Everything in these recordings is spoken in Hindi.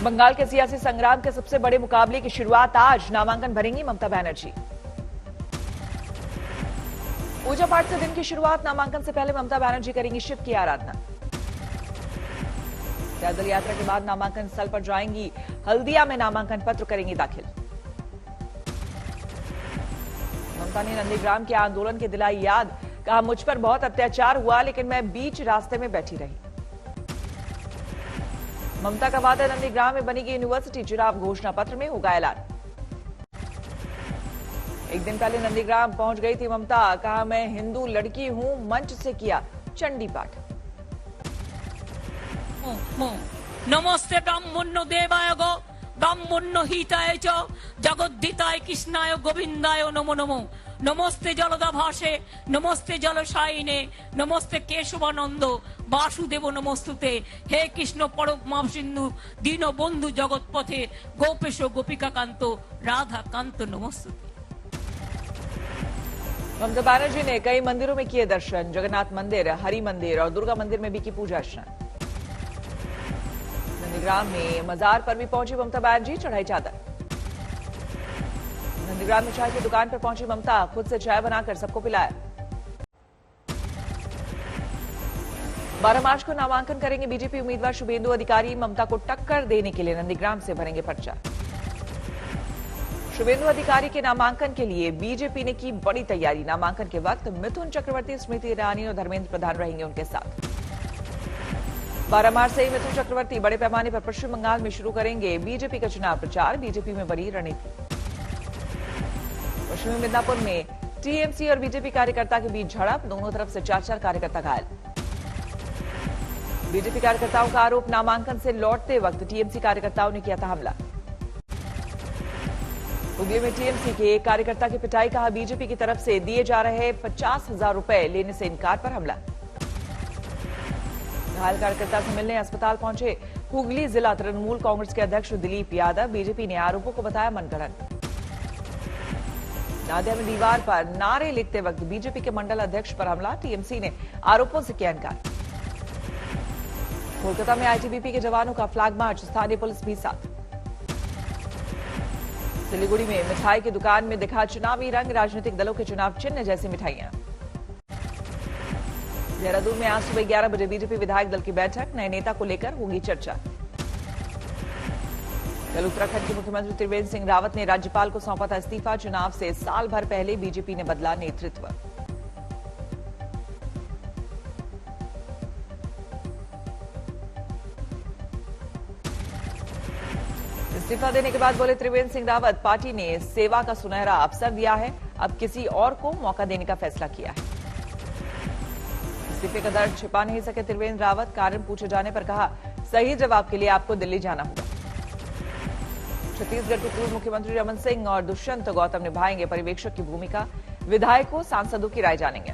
बंगाल के सियासी संग्राम के सबसे बड़े मुकाबले की शुरुआत आज, नामांकन भरेंगी ममता बनर्जी। पूजा पाठ से दिन की शुरुआत, नामांकन से पहले ममता बनर्जी करेंगी शिव की आराधना। पैदल यात्रा के बाद नामांकन स्थल पर जाएंगी, हल्दिया में नामांकन पत्र करेंगी दाखिल। ममता ने नंदीग्राम के आंदोलन की दिलाई याद, कहा मुझ पर बहुत अत्याचार हुआ लेकिन मैं बीच रास्ते में बैठी रही। ममता का वादा, नंदीग्राम में बनेगी यूनिवर्सिटी, चुनाव घोषणा पत्र में होगा ऐलान। एक दिन पहले नंदीग्राम पहुंच गई थी ममता, कहा मैं हिंदू लड़की हूं, मंच से किया चंडी पाठ। नमस्ते ब्राह्मण्य देवाय गो ब्राह्मण्य हिताय च जगद्धिताय कृष्णाय गोविंदाय नमो नमो। नमस्ते जलदा भाषे नमस्ते जलशायिने नमस्ते केशवानंद वासुदेव नमस्तुते। हे कृष्ण परम सिंधु दीन बंधु जगत पथे गोपेश गोपिका कांत राधा कांत नमस्तुते। ममता बनर्जी ने कई मंदिरों में किए दर्शन, जगन्नाथ मंदिर, हरि मंदिर और दुर्गा मंदिर में भी की पूजा अर्चना। नंदीग्राम में मजार पर भी पहुंची ममता बनर्जी, चढ़ाई चादर। नंदीग्राम में चाय की दुकान पर पहुंची ममता, खुद से चाय बनाकर सबको पिलाया। 12 मार्च को नामांकन करेंगे बीजेपी उम्मीदवार शुभेंदु अधिकारी, ममता को टक्कर देने के लिए नंदीग्राम से भरेंगे पर्चा। शुभेंदु अधिकारी के नामांकन के लिए बीजेपी ने की बड़ी तैयारी, नामांकन के वक्त मिथुन चक्रवर्ती, स्मृति ईरानी और धर्मेंद्र प्रधान रहेंगे उनके साथ। 12 मार्च से ही मिथुन चक्रवर्ती बड़े पैमाने पर पश्चिम बंगाल में शुरू करेंगे बीजेपी का चुनाव प्रचार, बीजेपी में बड़ी रणनीति। पश्चिमी मिदनापुर में टीएमसी और बीजेपी कार्यकर्ता के बीच झड़प, दोनों तरफ से 4 कार्यकर्ता घायल। बीजेपी कार्यकर्ताओं का आरोप, नामांकन से लौटते वक्त टीएमसी कार्यकर्ताओं ने किया था हमला। हुगली में टीएमसी के एक कार्यकर्ता की पिटाई, कहा बीजेपी की तरफ से दिए जा रहे 50,000 रुपए लेने से इनकार पर हमला। घायल कार्यकर्ता से मिलने अस्पताल पहुंचे हुगली जिला तृणमूल कांग्रेस के अध्यक्ष दिलीप यादव, बीजेपी ने आरोपों को बताया मनगढ़ंत। नादिया में दीवार पर नारे लिखते वक्त बीजेपी के मंडल अध्यक्ष पर हमला, टीएमसी ने आरोपों से किया इनकार। कोलकाता में आईटीबीपी के जवानों का फ्लैग मार्च, स्थानीय पुलिस भी साथ। सिलीगुड़ी में मिठाई की दुकान में दिखा चुनावी रंग, राजनीतिक दलों के चुनाव चिन्ह जैसी मिठाइयां। देहरादून में आज सुबह 11 बजे बीजेपी विधायक दल की बैठक, नए नेता को लेकर होगी चर्चा। कल उत्तराखंड के मुख्यमंत्री त्रिवेंद्र सिंह रावत ने राज्यपाल को सौंपा था इस्तीफा, चुनाव से साल भर पहले बीजेपी ने बदला नेतृत्व। इस्तीफा देने के बाद बोले त्रिवेंद्र सिंह रावत, पार्टी ने सेवा का सुनहरा अवसर दिया है, अब किसी और को मौका देने का फैसला किया है। इस्तीफे का दर्द छिपा नहीं सके त्रिवेंद्र रावत, कारण पूछे जाने पर कहा सही जवाब के लिए आपको दिल्ली जाना होगा। छत्तीसगढ़ के पूर्व मुख्यमंत्री रमन सिंह और दुष्यंत गौतम निभाएंगे पर्यवेक्षक की भूमिका, विधायकों सांसदों की राय जानेंगे।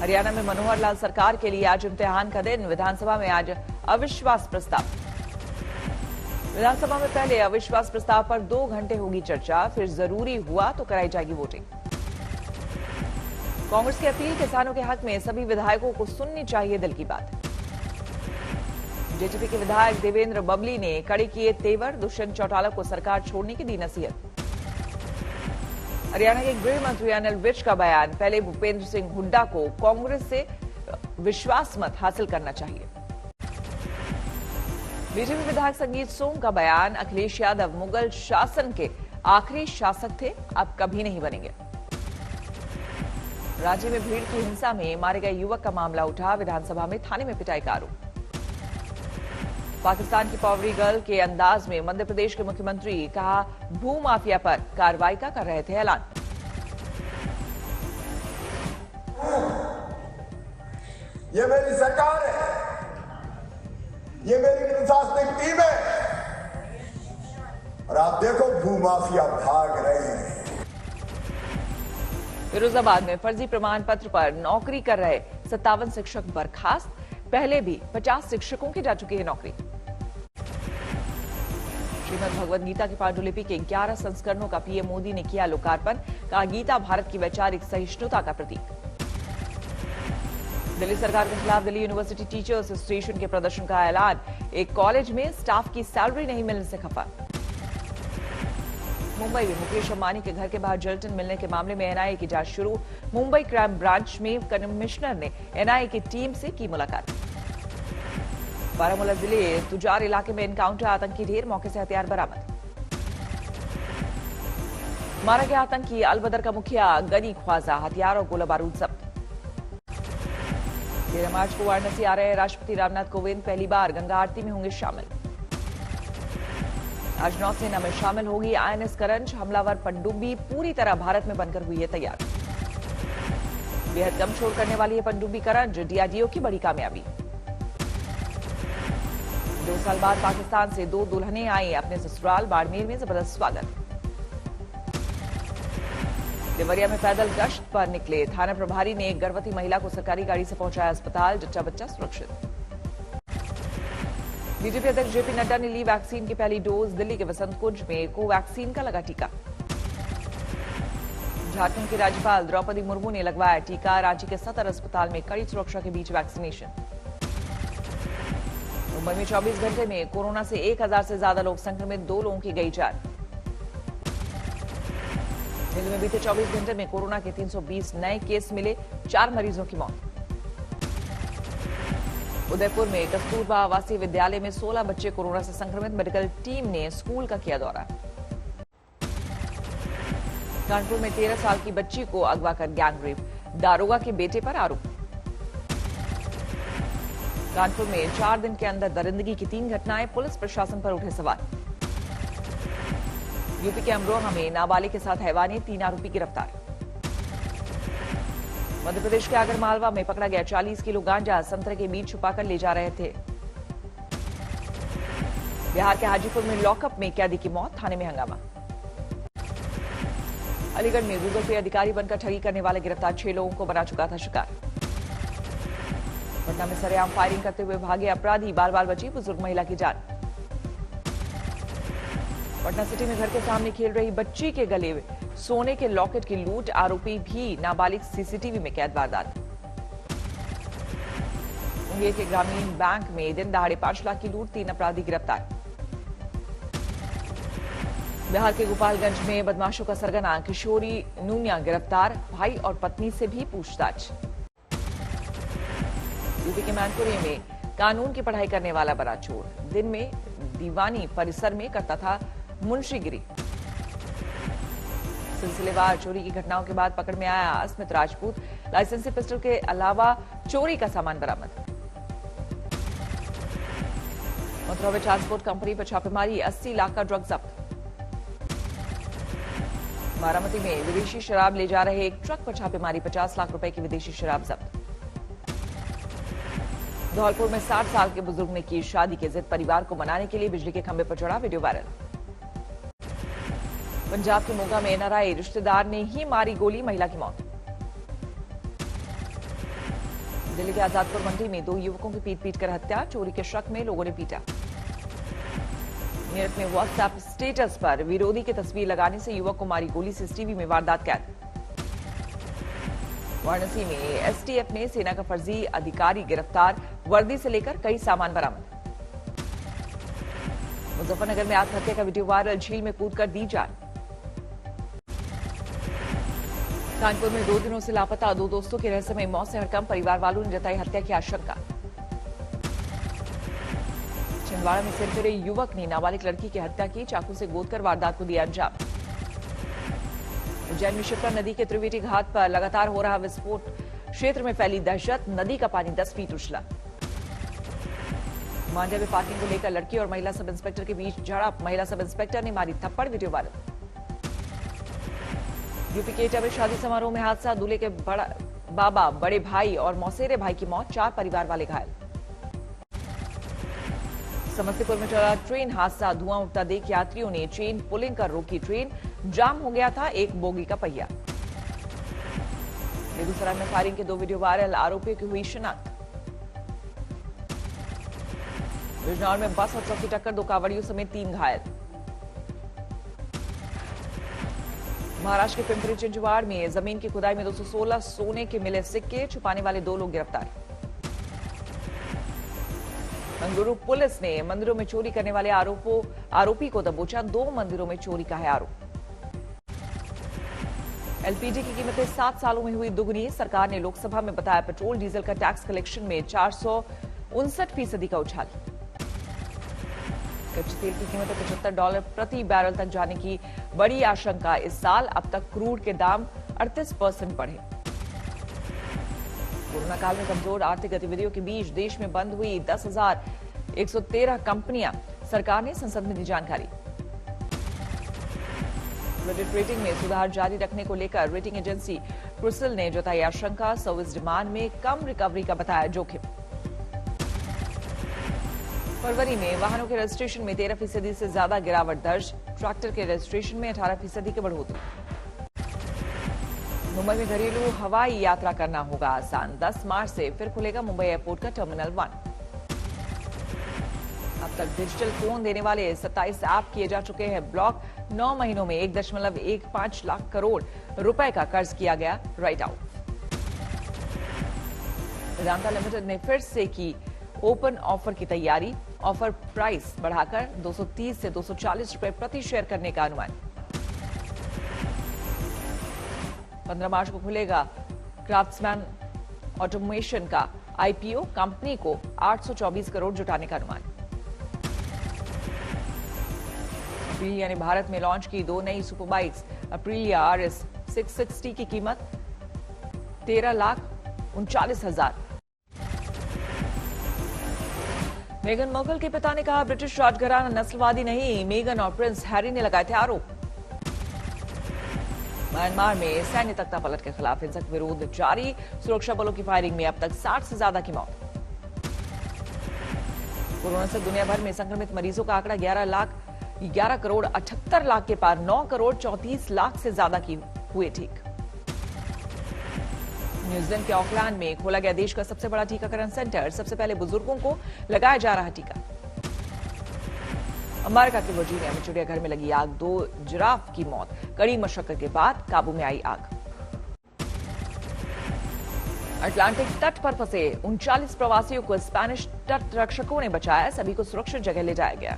हरियाणा में मनोहर लाल सरकार के लिए आज इम्तिहान का दिन, विधानसभा में आज अविश्वास प्रस्ताव। विधानसभा में पहले अविश्वास प्रस्ताव पर 2 घंटे होगी चर्चा, फिर जरूरी हुआ तो कराई जाएगी वोटिंग। कांग्रेस की अपील, किसानों के हक में सभी विधायकों को सुननी चाहिए दिल की बात। जेजेपी के विधायक देवेंद्र बबली ने कड़े किए तेवर, दुष्यंत चौटाला को सरकार छोड़ने की दी नसीहत। हरियाणा के गृह मंत्री अनिल विज का बयान, पहले भूपेंद्र सिंह हुड्डा को कांग्रेस से विश्वास मत हासिल करना चाहिए। बीजेपी विधायक संगीत सोम का बयान, अखिलेश यादव मुगल शासन के आखिरी शासक थे, अब कभी नहीं बनेंगे। राज्य में भीड़ की हिंसा में मारे गए युवक का मामला उठा, विधानसभा में थाने में पिटाई का आरोप। पाकिस्तान की पावरी गर्ल के अंदाज में मध्य प्रदेश के मुख्यमंत्री, कहा भू माफिया पर कार्रवाई का कर रहे थे ऐलान। ये मेरी सरकार है, ये मेरी प्रशासनिक टीम है, और आप देखो भू माफिया भाग रहे हैं। फिरोजाबाद में फर्जी प्रमाण पत्र पर नौकरी कर रहे 57 शिक्षक बर्खास्त, पहले भी 50 शिक्षकों की जा चुकी है नौकरी। श्रीमद् भगवद गीता की पांडुलिपि के 11 संस्करणों का पीएम मोदी ने किया लोकार्पण, कहा गीता भारत की वैचारिक सहिष्णुता का प्रतीक। दिल्ली सरकार के खिलाफ दिल्ली यूनिवर्सिटी टीचर्स एसोसिएशन के प्रदर्शन का ऐलान। एक कॉलेज में स्टाफ की सैलरी नहीं मिलने से खफा। मुंबई में मुकेश अंबानी के घर के बाहर जिलेटिन मिलने के मामले में एनआईए की जांच शुरू। मुंबई क्राइम ब्रांच में कमिश्नर ने एनआईए की टीम से की मुलाकात। बारामूला जिले तुजार इलाके में एनकाउंटर, आतंकी ढेर, मौके से हथियार बरामद। मारा गया आतंकी अलबदर का मुखिया गनी ख्वाजा, हथियार और गोला बारूद जब्त। 13 मार्च को वाराणसी आ रहे राष्ट्रपति रामनाथ कोविंद पहली बार गंगा आरती में होंगे शामिल। आज नौसेना में शामिल होगी आईएनएस करंज। हमलावर पनडुब्बी पूरी तरह भारत में बनकर हुई है तैयार। बेहद कम शोर करने वाली है पनडुब्बी करंज, डीआरडीओ की बड़ी कामयाबी। 2 साल बाद पाकिस्तान से 2 दुल्हनें आई अपने ससुराल। बाड़मेर में जबरदस्त स्वागत। देवरिया में पैदल गश्त पर निकले थाना प्रभारी ने एक गर्भवती महिला को सरकारी गाड़ी से पहुंचाया अस्पताल। जच्चा बच्चा सुरक्षित। बीजेपी अध्यक्ष जेपी नड्डा ने ली वैक्सीन की पहली डोज। दिल्ली के वसंत कुंज में कोवैक्सीन का लगा टीका। झारखंड की राज्यपाल द्रौपदी मुर्मू ने लगवाया टीका। रांची के सदर अस्पताल में कड़ी सुरक्षा के बीच वैक्सीनेशन। मुंबई में 24 घंटे में कोरोना से 1000 से ज्यादा लोग संक्रमित, 2 लोगों की गई जान। दिल्ली में बीते 24 घंटे में कोरोना के 320 नए केस मिले, 4 मरीजों की मौत। उदयपुर में कस्तूरबा आवासीय विद्यालय में 16 बच्चे कोरोना से संक्रमित, मेडिकल टीम ने स्कूल का किया दौरा। कानपुर में 13 साल की बच्ची को अगवा कर गैंगरेप, दारोगा के बेटे पर आरोप। कानपुर में 4 दिन के अंदर दरिंदगी की 3 घटनाएं, पुलिस प्रशासन पर उठे सवाल। यूपी के अमरोहा में नाबालिग के साथ हैवानी, 3 आरोपी गिरफ्तार। मध्य प्रदेश के आगरमालवा में पकड़ा गया 40 किलो गांजा, संतरे के बीज छुपाकर ले जा रहे थे। बिहार के हाजीपुर में लॉकअप में कैदी की मौत, थाने में हंगामा। अलीगढ़ में गूगल पे अधिकारी बनकर ठगी करने वाले गिरफ्तार, 6 लोगों को बना चुका था शिकार। पटना में सरेआम फायरिंग करते हुए भागे अपराधी, बाल बाल बची बुजुर्ग महिला की जान। पटना सिटी में घर के सामने खेल रही बच्ची के गले सोने के लॉकेट की लूट, आरोपी भी नाबालिग, सीसीटीवी में कैद वारदात। मुंगेर के ग्रामीण बैंक में दिन दहाड़े 5 लाख की लूट, 3 अपराधी गिरफ्तार। बिहार के गोपालगंज में बदमाशों का सरगना, किशोरी नूनिया गिरफ्तार, भाई और पत्नी से भी पूछताछ। यूपी के मैनपुरी में कानून की पढ़ाई करने वाला बड़ा चोर, दिन में दीवानी परिसर में करता था मुंशीगिरी। सिलसिलेवार चोरी की घटनाओं के बाद पकड़ में आया अस्मित राजपूत, लाइसेंसी पिस्टल के अलावा चोरी का सामान बरामद। मथुरा में ट्रांसपोर्ट कंपनी पर छापेमारी, 80 लाख का ड्रग जब्त। बारामती में विदेशी शराब ले जा रहे एक ट्रक पर छापेमारी, 50 लाख रुपए की विदेशी शराब जब्त। धौलपुर में 60 साल के बुजुर्ग ने की शादी की जिद, परिवार को मनाने के लिए बिजली के खंभे पर चढ़ा, वीडियो वायरल। पंजाब के मोगा में एनआरआई रिश्तेदार ने ही मारी गोली, महिला की मौत। दिल्ली के आजादपुर मंडी में 2 युवकों की पीट कर हत्या, चोरी के शक में लोगों ने पीटा। मेरठ में व्हाट्सएप स्टेटस पर विरोधी की तस्वीर लगाने से युवक को मारी गोली, सीसीटीवी में वारदात कैद। वाराणसी में एसटीएफ ने सेना का फर्जी अधिकारी गिरफ्तार, वर्दी से लेकर कई सामान बरामद। मुजफ्फरनगर में आत्महत्या का वीडियो वायरल, झील में कूदकर दी जान। कानपुर में 2 दिनों से लापता 2 दोस्तों की रहस्यमय मौत से हड़कंप, परिवार वालों ने जताई हत्या की आशंका। छिंदवाड़ा में सिरफिरे युवक ने नाबालिग लड़की की हत्या की, चाकू से गोदकर वारदात को दिया अंजाम। उज्जैन में शिप्रा नदी के त्रिवेणी घाट पर लगातार हो रहा विस्फोट, क्षेत्र में फैली दहशत, नदी का पानी 10 फीट उछला। मांडा में पार्किंग को लेकर लड़की और महिला सब इंस्पेक्टर के बीच झड़प, महिला सब इंस्पेक्टर ने मारी थप्पड़, वीडियो वायरल। यूपी के एटा में शादी समारोह में हादसा, दूल्हे के बाबा, बड़े भाई और मौसेरे भाई की मौत, 4 परिवार वाले घायल। समस्तीपुर में चला ट्रेन हादसा, धुआं उठता देख यात्रियों ने चेन पुलिंग कर रोकी ट्रेन, जाम हो गया था एक बोगी का पहिया। बेगूसराय में फायरिंग के 2 वीडियो वायरल, आरोपियों की हुई शिनाख्त। बिजनौर में बस और ट्रक की टक्कर, 2 कांवड़ियों समेत 3 घायल। महाराष्ट्र के पिंपरी चिंचवाड़ में जमीन की खुदाई में 216 सोने के मिले सिक्के, छुपाने वाले 2 लोग गिरफ्तार। मंगलुरु पुलिस ने मंदिरों में चोरी करने वाले आरोपी को दबोचा। 2 मंदिरों में चोरी का है आरोप। एलपीजी की कीमतें 7 सालों में हुई दुगनी। सरकार ने लोकसभा में बताया पेट्रोल डीजल का टैक्स कलेक्शन में 459% का उछाल। कच्चे तेल की कीमतें $75 प्रति बैरल तक जाने की बड़ी आशंका। इस साल अब तक क्रूड के दाम 38% बढ़े। कोरोना काल में कमजोर आर्थिक गतिविधियों के बीच देश में बंद हुई 10,113 कंपनियां। सरकार ने संसद में दी जानकारी। क्रेडिट रेटिंग में सुधार जारी रखने को लेकर रेटिंग एजेंसी क्रिसिल ने जताई आशंका। सर्विस डिमांड में कम रिकवरी का बताया जोखिम। फरवरी में वाहनों के रजिस्ट्रेशन में 13% से ज्यादा गिरावट दर्ज। ट्रैक्टर के रजिस्ट्रेशन में 18% की बढ़ोतरी। मुंबई में घरेलू हवाई यात्रा करना होगा आसान। 10 मार्च से फिर खुलेगा मुंबई एयरपोर्ट का टर्मिनल 1। अब तक डिजिटल फोन देने वाले 27 ऐप किए जा चुके हैं ब्लॉक। 9 महीनों में 1.15 लाख करोड़ रुपए का कर्ज किया गया राइट आउट। वेदांता लिमिटेड ने फिर से की ओपन ऑफर की तैयारी। ऑफर प्राइस बढ़ाकर 230 से 240 रुपए प्रति शेयर करने का अनुमान। 15 मार्च को खुलेगा क्राफ्ट्समैन ऑटोमेशन का आईपीओ। कंपनी को 824 करोड़ जुटाने का अनुमान। अप्रिलिया ने भारत में लॉन्च की 2 नई सुपर बाइक्स। अप्रिलिया RS 660 की कीमत 13,39,000। मेगन मर्कल के पिता ने कहा ब्रिटिश राजघराना नस्लवादी नहीं। मेगन और प्रिंस हैरी ने लगाए थे आरोप। म्यांमार में सैन्य तख्तापलट के खिलाफ हिंसक विरोध जारी। सुरक्षा बलों की फायरिंग में अब तक 60 से ज्यादा की मौत। कोरोना से दुनिया भर में संक्रमित मरीजों का आंकड़ा 11 करोड़ 78 लाख के पार। 9 करोड़ 34 लाख से ज्यादा की हुए ठीक। न्यूजीलैंड के ऑकलैंड में खोला गया देश का सबसे बड़ा टीकाकरण सेंटर। सबसे पहले बुजुर्गों को लगाया जा रहा टीका। अमेरिका के वर्जीनिया में चिड़ियाघर में लगी आग। 2 जिराफ की मौत। कड़ी मशक्कत के बाद काबू में आई आग। अटलांटिक तट पर फंसे 39 प्रवासियों को स्पेनिश तट रक्षकों ने बचाया। सभी को सुरक्षित जगह ले जाया गया।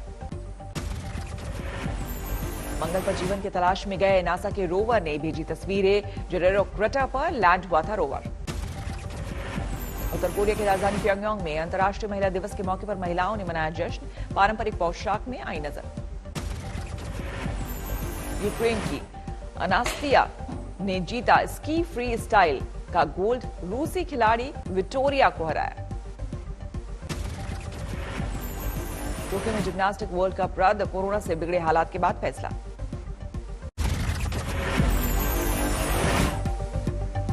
मंगल पर जीवन की तलाश में गए नासा के रोवर ने भेजी तस्वीरें। जेरेरो क्रेटर पर लैंड हुआ था रोवर। उत्तर कोरिया की राजधानी प्योंगयांग में अंतर्राष्ट्रीय महिला दिवस के मौके पर महिलाओं ने मनाया जश्न। पारंपरिक पोशाक में आई नजर। यूक्रेन की अनास्तिया ने जीता स्की फ्री स्टाइल का गोल्ड। रूसी खिलाड़ी विक्टोरिया को हराया। टोक्यो में जिम्नास्टिक वर्ल्ड कप रद्द। कोरोना से बिगड़े हालात के बाद फैसला।